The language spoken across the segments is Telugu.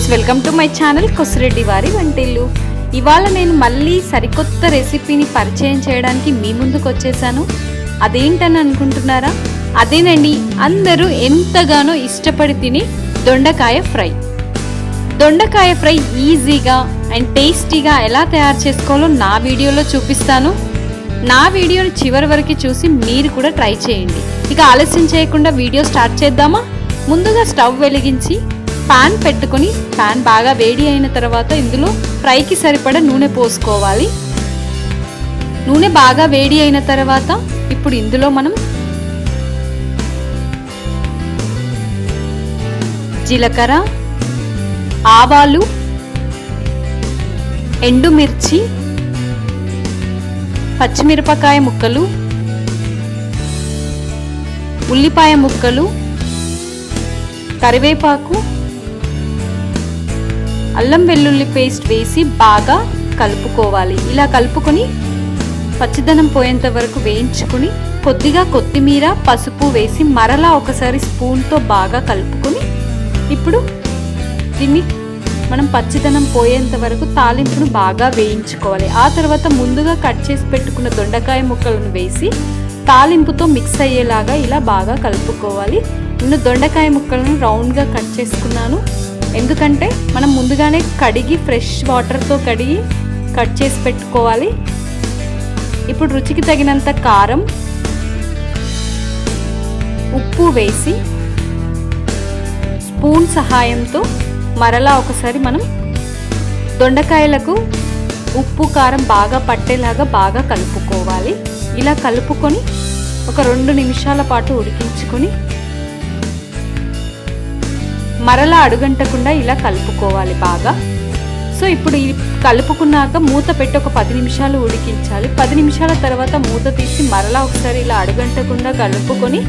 Friends, welcome to my channel Kosireddy వారి వంటిల్లు. ఇవాళ నేను మళ్ళీ సరికొత్త రెసిపీని పరిచయం చేయడానికి మీ ముందుకు వచ్చేసాను. అదేంటని అనుకుంటున్నారా? అదేనండి, అందరూ ఎంతగానో ఇష్టపడి తిని దొండకాయ ఫ్రై. దొండకాయ ఫ్రై ఈజీగా అండ్ టేస్టీగా ఎలా తయారు చేసుకోవాలో నా వీడియోలో చూపిస్తాను. నా వీడియోని చివరి వరకు చూసి మీరు కూడా ట్రై చేయండి. ఇక ఆలస్యం చేయకుండా వీడియో స్టార్ట్ చేద్దామా? ముందుగా స్టవ్ వెలిగించి పాన్ పెట్టుకొని పాన్ బాగా వేడి అయిన తర్వాత ఇందులో ఫ్రైకి సరిపడా నూనె పోసుకోవాలి. నూనె బాగా వేడి అయిన తర్వాత ఇప్పుడు ఇందులో మనం జీలకర్ర, ఆవాలు, ఎండుమిర్చి, పచ్చిమిరపకాయ ముక్కలు, ఉల్లిపాయ ముక్కలు, కరివేపాకు, అల్లం వెల్లుల్లి పేస్ట్ వేసి బాగా కలుపుకోవాలి. ఇలా కలుపుకొని పచ్చిదనం పోయేంత వరకు వేయించుకుని కొద్దిగా కొత్తిమీర, పసుపు వేసి మరలా ఒకసారి స్పూన్తో బాగా కలుపుకొని ఇప్పుడు దీన్ని మనం పచ్చిదనం పోయేంత వరకు తాలింపును బాగా వేయించుకోవాలి. ఆ తర్వాత ముందుగా కట్ చేసి పెట్టుకున్న దొండకాయ ముక్కలను వేసి తాలింపుతో మిక్స్ అయ్యేలాగా ఇలా బాగా కలుపుకోవాలి. నేను దొండకాయ ముక్కలను రౌండ్గా కట్ చేసుకున్నాను. ఎందుకంటే మనం ముందుగానే కడిగి ఫ్రెష్ వాటర్తో కడిగి కట్ చేసి పెట్టుకోవాలి. ఇప్పుడు రుచికి తగినంత కారం, ఉప్పు వేసి స్పూన్ సహాయంతో మరలా ఒకసారి మనం దొండకాయలకు ఉప్పు కారం బాగా పట్టేలాగా బాగా కలుపుకోవాలి. ఇలా కలుపుకొని ఒక 2 నిమిషాల పాటు ఉడికించుకొని మరలా అడుగంటకుండా ఇలా కలుపుకోవాలి బాగా. సో ఇప్పుడు ఈ కలుపుకున్నాక మూత పెట్టి ఒక 10 నిమిషాలు ఉడికించాలి. 10 నిమిషాల తర్వాత మూత తీసి మరలా ఒకసారి ఇలా అడుగంటకుండా కలుపుకొని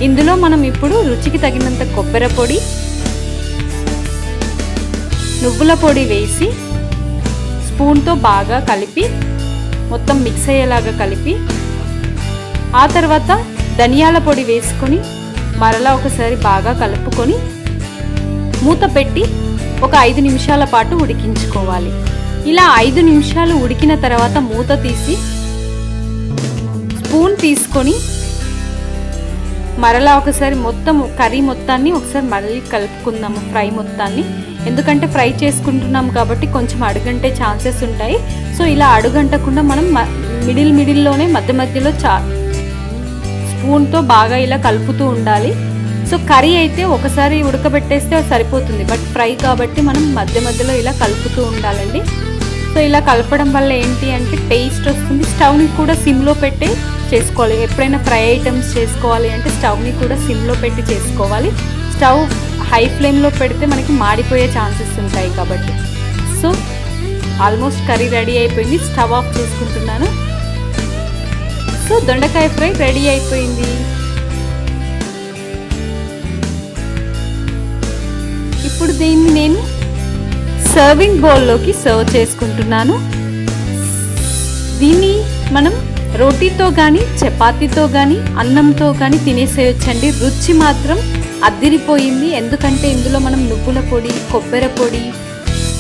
ఇందులో మనం ఇప్పుడు రుచికి తగినంత కొబ్బరి పొడి, నువ్వుల పొడి వేసి స్పూన్తో బాగా కలిపి మొత్తం మిక్స్ అయ్యేలాగా కలిపి ఆ తర్వాత ధనియాల పొడి వేసుకొని మరలా ఒకసారి బాగా కలుపుకొని మూత పెట్టి ఒక 5 నిమిషాల పాటు ఉడికించుకోవాలి. ఇలా 5 నిమిషాలు ఉడికిన తర్వాత మూత తీసి స్పూన్ తీసుకొని మరలా ఒకసారి మొత్తం కర్రీ మొత్తాన్ని ఒకసారి మళ్ళీ కలుపుకుందాము, ఫ్రై మొత్తాన్ని. ఎందుకంటే ఫ్రై చేసుకుంటున్నాం కాబట్టి కొంచెం అడుగంటే ఛాన్సెస్ ఉంటాయి. సో ఇలా అడుగంటకుండా మనం మిడిల్లోనే మధ్య మధ్యలో స్పూన్తో బాగా ఇలా కలుపుతూ ఉండాలి. సో కర్రీ అయితే ఒకసారి ఉడకబెట్టేస్తే సరిపోతుంది, బట్ ఫ్రై కాబట్టి మనం మధ్య మధ్యలో ఇలా కలుపుతూ ఉండాలండి. సో ఇలా కలపడం వల్ల ఏంటి అంటే టేస్ట్ వస్తుంది. స్టవ్ని కూడా సిమ్లో పెట్టి చేసుకోవాలి. ఎప్పుడైనా ఫ్రై ఐటమ్స్ చేసుకోవాలి అంటే స్టవ్ని కూడా సిమ్లో పెట్టి చేసుకోవాలి. స్టవ్ హై ఫ్లేమ్లో పెడితే మనకి మాడిపోయే ఛాన్సెస్ ఉంటాయి కాబట్టి. సో ఆల్మోస్ట్ కర్రీ రెడీ అయిపోయింది. స్టవ్ ఆఫ్ చేసుకుంటున్నాను. సో దొండకాయ ఫ్రై రెడీ అయిపోయింది. ఇప్పుడు దీన్ని నేను సర్వింగ్ బౌల్లోకి సర్వ్ చేసుకుంటున్నాను. దీన్ని మనం రోటీతో కానీ, చపాతీతో కానీ, అన్నంతో కానీ తినేసేయొచ్చండి. రుచి మాత్రం అద్దిరిపోయింది. ఎందుకంటే ఇందులో మనం నువ్వుల పొడి, కొబ్బరి పొడి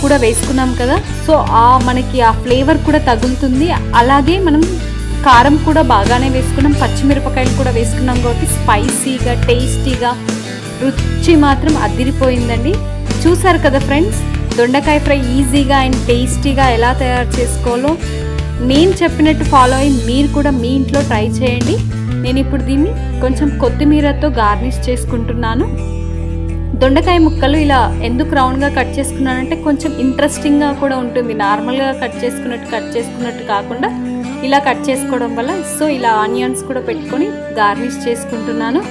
కూడా వేసుకున్నాం కదా. సో మనకి ఆ ఫ్లేవర్ కూడా తగులుతుంది. అలాగే మనం కారం కూడా బాగానే వేసుకున్నాం, పచ్చిమిరపకాయలు కూడా వేసుకున్నాం కాబట్టి స్పైసీగా, టేస్టీగా, రుచి మాత్రం అద్దిరిపోయిందండి. చూసారు కదా ఫ్రెండ్స్, దొండకాయ ఫ్రై ఈజీగా అండ్ టేస్టీగా ఎలా తయారు చేసుకోవాలో నేను చెప్పినట్టు ఫాలో అయ్యి మీరు కూడా మీ ఇంట్లో ట్రై చేయండి. నేను ఇప్పుడు దీన్ని కొంచెం కొత్తిమీరతో గార్నిష్ చేసుకుంటున్నాను. దొండకాయ ముక్కలు ఇలా ఎందుకు రౌండ్గా కట్ చేసుకున్నానంటే కొంచెం ఇంట్రెస్టింగ్గా కూడా ఉంటుంది. నార్మల్గా కట్ చేసుకున్నట్టు కాకుండా ఇలా కట్ చేసుకోవడం వల్ల. సో ఇలా ఆనియన్స్ కూడా పెట్టుకొని గార్నిష్ చేసుకుంటున్నాను.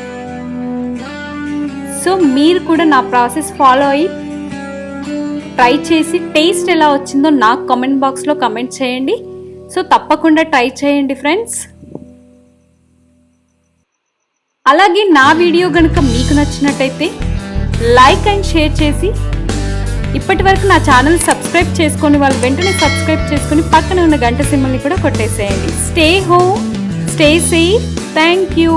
సో మీరు కూడా నా ప్రాసెస్ ఫాలో అయ్యి ట్రై చేసి టేస్ట్ ఎలా వచ్చిందో నాకు కామెంట్ బాక్స్లో కామెంట్ చేయండి. సో తప్పకుండా ట్రై చేయండి ఫ్రెండ్స్. అలాగే నా వీడియో కనుక మీకు నచ్చినట్టయితే లైక్ అండ్ షేర్ చేసి ఇప్పటి వరకు నా ఛానల్ సబ్స్క్రైబ్ చేసుకొని వాళ్ళు వెంటనే సబ్స్క్రైబ్ చేసుకొని పక్కన ఉన్న గంట సింబల్ని కూడా కొట్టేసేయండి. Stay home, stay safe. Thank you.